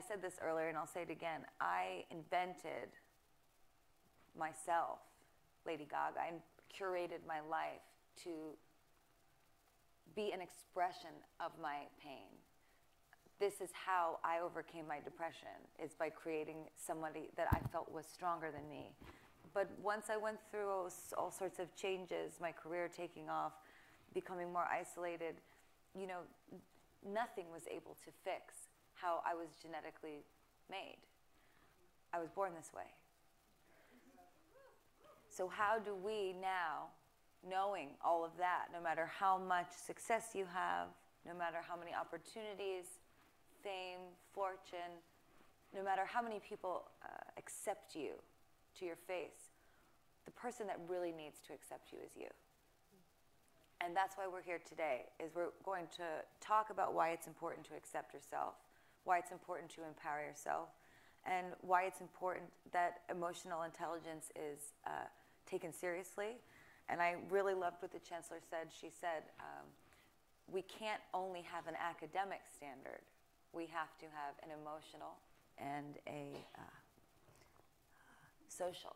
I said this earlier and I'll say it again. I invented myself, Lady Gaga. I curated my life to be an expression of my pain. This is how I overcame my depression, is by creating somebody that I felt was stronger than me. But once I went through all sorts of changes, my career taking off, becoming more isolated, you know, nothing was able to fix how I was genetically made. I was born this way. So how do we now, knowing all of that, no matter how much success you have, no matter how many opportunities, fame, fortune, no matter how many people accept you to your face, the person that really needs to accept you is you. And that's why we're here today, is we're going to talk about why it's important to accept yourself, why it's important to empower yourself, and why it's important that emotional intelligence is taken seriously. And I really loved what the Chancellor said. She said, we can't only have an academic standard. We have to have an emotional and a social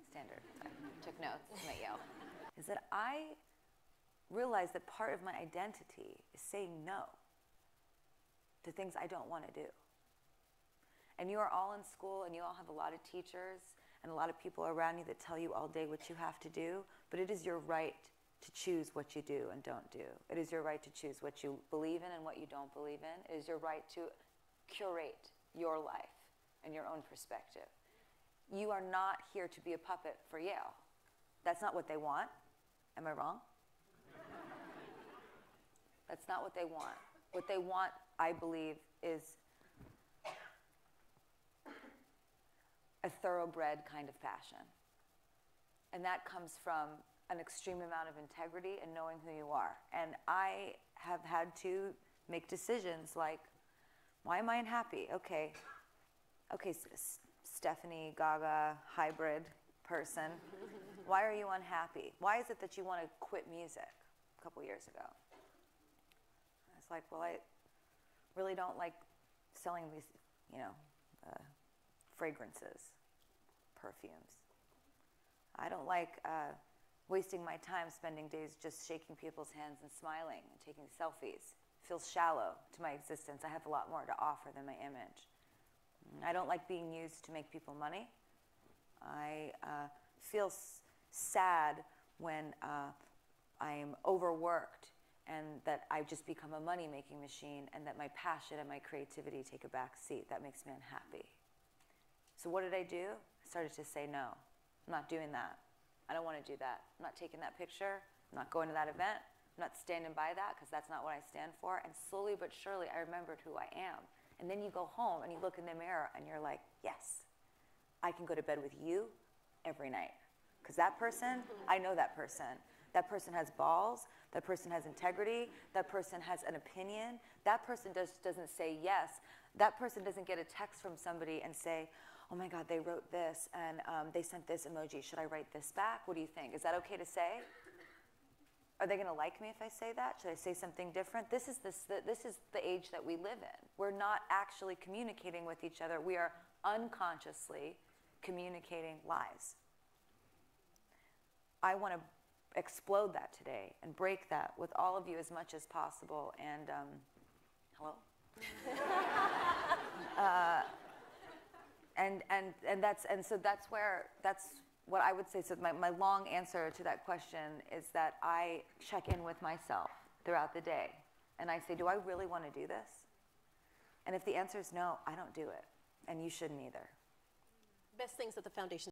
standard. I took notes at Yale. Is that I realized that part of my identity is saying no to things I don't want to do. And you are all in school, and you all have a lot of teachers and a lot of people around you that tell you all day what you have to do, but it is your right to choose what you do and don't do. It is your right to choose what you believe in and what you don't believe in. It is your right to curate your life and your own perspective. You are not here to be a puppet for Yale. That's not what they want. Am I wrong? That's not what they want. What they want, I believe, is a thoroughbred kind of passion. And that comes from an extreme amount of integrity and knowing who you are. And I have had to make decisions like, why am I unhappy? Okay, Stephanie Gaga, hybrid person, why are you unhappy? Why is it that you want to quit music a couple years ago? It's like, well, I really don't like selling these, fragrances, perfumes. I don't like wasting my time spending days just shaking people's hands and smiling and taking selfies. It feels shallow to my existence. I have a lot more to offer than my image. I don't like being used to make people money. I feel sad when I'm overworked and that I've just become a money-making machine and that my passion and my creativity take a back seat. That makes me unhappy. So what did I do? I started to say no. I'm not doing that. I don't want to do that. I'm not taking that picture. I'm not going to that event. I'm not standing by that because that's not what I stand for. And slowly but surely, I remembered who I am. And then you go home and you look in the mirror and you're like, yes, I can go to bed with you every night. Because that person, I know that person. That person has balls. That person has integrity. That person has an opinion. That person doesn't say yes. That person doesn't get a text from somebody and say, oh my God, they wrote this and they sent this emoji. Should I write this back? What do you think? Is that okay to say? Are they going to like me if I say that? Should I say something different? This is the age that we live in. We're not actually communicating with each other. We are unconsciously communicating lies. I want to explode that today and break that with all of you as much as possible. And hello? So that's what I would say. So my long answer to that question is that I check in with myself throughout the day. And I say, do I really want to do this? And if the answer is no, I don't do it. And you shouldn't either. Best things that the foundation